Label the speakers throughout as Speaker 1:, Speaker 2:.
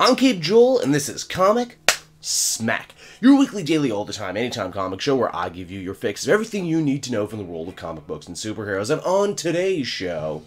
Speaker 1: I'm Cape Joel, and this is Comic Smack, your weekly, daily, all the time, anytime comic show where I give you your fix of everything you need to know from the world of comic books and superheroes. And on today's show,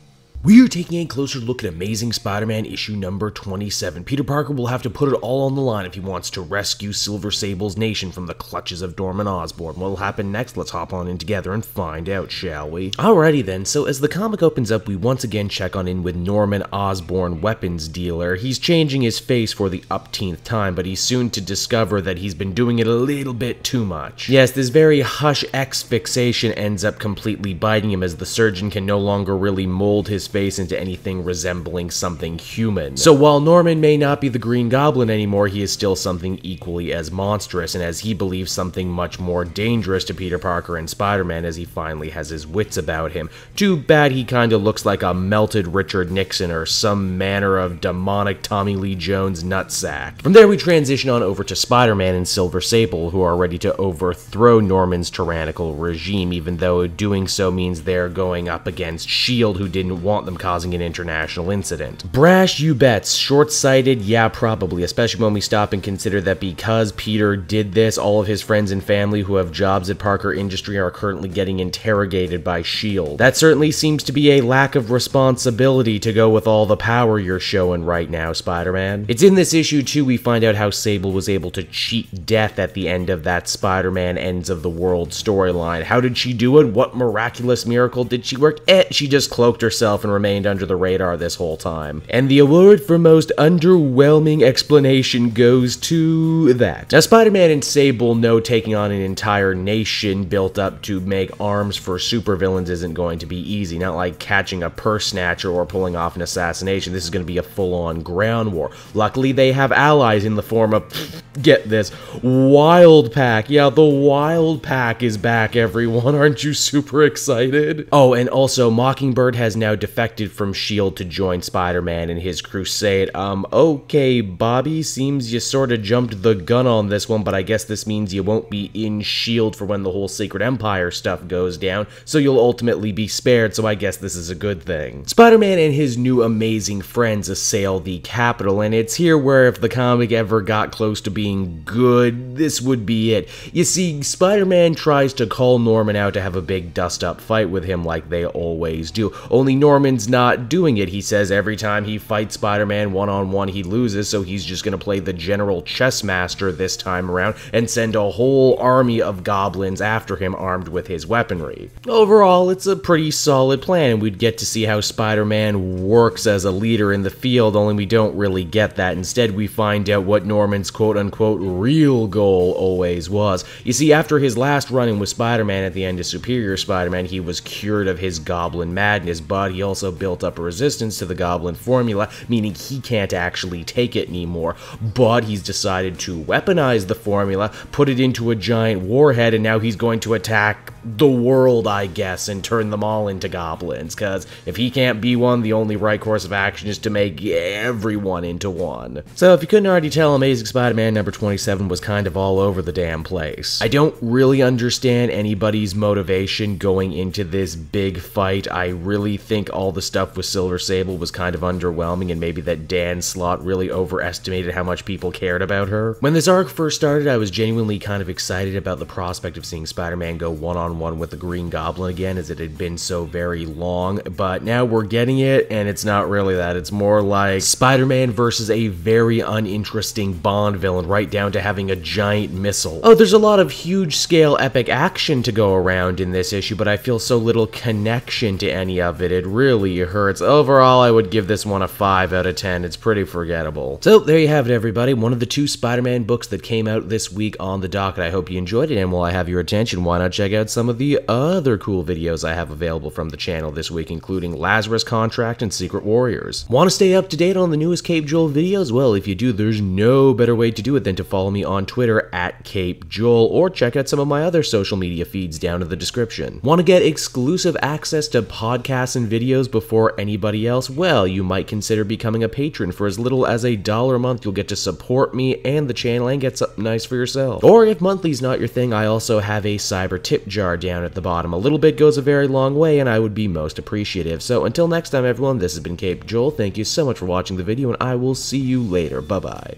Speaker 1: we are taking a closer look at Amazing Spider-Man issue number 27. Peter Parker will have to put it all on the line if he wants to rescue Silver Sable's nation from the clutches of Norman Osborn. What will happen next? Let's hop on in together and find out, shall we? Alrighty then, so as the comic opens up, we once again check on in with Norman Osborn, weapons dealer. He's changing his face for the upteenth time, but he's soon to discover that he's been doing it a little bit too much. Yes, this very Hush X fixation ends up completely biting him, as the surgeon can no longer really mold his face into anything resembling something human. So while Norman may not be the Green Goblin anymore, he is still something equally as monstrous, and as he believes something much more dangerous to Peter Parker and Spider-Man, as he finally has his wits about him. Too bad he kinda looks like a melted Richard Nixon or some manner of demonic Tommy Lee Jones nutsack. From there we transition on over to Spider-Man and Silver Sable, who are ready to overthrow Norman's tyrannical regime, even though doing so means they're going up against S.H.I.E.L.D., who didn't want them causing an international incident. Brash, you bets. Short-sighted, yeah, probably, especially when we stop and consider that because Peter did this, all of his friends and family who have jobs at Parker Industry are currently getting interrogated by S.H.I.E.L.D. That certainly seems to be a lack of responsibility to go with all the power you're showing right now, Spider-Man. It's in this issue, too, we find out how Sable was able to cheat death at the end of that Spider-Man Ends of the World storyline. How did she do it? What miraculous miracle did she work? She just cloaked herself and remained under the radar this whole time. And the award for most underwhelming explanation goes to that. Now, Spider-Man and Sable know taking on an entire nation built up to make arms for supervillains isn't going to be easy. Not like catching a purse snatcher or pulling off an assassination. This is going to be a full-on ground war. Luckily, they have allies in the form of, get this, Wild Pack. Yeah, the Wild Pack is back, everyone. Aren't you super excited? Oh, and also, Mockingbird has now defected from S.H.I.E.L.D. to join Spider-Man in his crusade. Okay, Bobby, seems you sorta jumped the gun on this one, but I guess this means you won't be in S.H.I.E.L.D. for when the whole Secret Empire stuff goes down, so you'll ultimately be spared, so I guess this is a good thing. Spider-Man and his new amazing friends assail the Capitol, and it's here where if the comic ever got close to being good, this would be it. You see, Spider-Man tries to call Norman out to have a big dust-up fight with him like they always do, only Norman's not doing it. He says every time he fights Spider-Man one-on-one he loses, so he's just gonna play the general chess master this time around and send a whole army of goblins after him armed with his weaponry. Overall, it's a pretty solid plan, and we'd get to see how Spider-Man works as a leader in the field, only we don't really get that. Instead, we find out what Norman's quote-unquote real goal always was. You see, after his last run-in with Spider-Man at the end of Superior Spider-Man, he was cured of his goblin madness, but he also built up a resistance to the goblin formula, meaning he can't actually take it anymore. But he's decided to weaponize the formula, put it into a giant warhead, and now he's going to attack the world, I guess, and turn them all into goblins, because if he can't be one, the only right course of action is to make everyone into one. So if you couldn't already tell, Amazing Spider-Man number 27 was kind of all over the damn place. I don't really understand anybody's motivation going into this big fight. I really think all the stuff with Silver Sable was kind of underwhelming, and maybe that Dan Slott really overestimated how much people cared about her. When this arc first started, I was genuinely kind of excited about the prospect of seeing Spider-Man go one-on-one with the Green Goblin again, as it had been so very long, but now we're getting it, and it's not really that. It's more like Spider-Man versus a very uninteresting Bond villain, right down to having a giant missile. Oh, there's a lot of huge-scale epic action to go around in this issue, but I feel so little connection to any of it. It really hurts. Overall, I would give this one a 5 out of 10. It's pretty forgettable. So, there you have it, everybody. One of the 2 Spider-Man books that came out this week on the docket. I hope you enjoyed it, and while I have your attention, why not check out some of the other cool videos I have available from the channel this week, including Lazarus Contract and Secret Warriors. Want to stay up to date on the newest Cape Joel videos? Well, if you do, there's no better way to do it than to follow me on Twitter at Cape Joel, or check out some of my other social media feeds down in the description. Want to get exclusive access to podcasts and videos before anybody else? Well, you might consider becoming a patron. For as little as $1 a month, you'll get to support me and the channel and get something nice for yourself. Or if monthly's not your thing, I also have a cyber tip jar down at the bottom. A little bit goes a very long way, and I would be most appreciative. So until next time, everyone, this has been Cape Joel. Thank you so much for watching the video, and I will see you later. Bye-bye.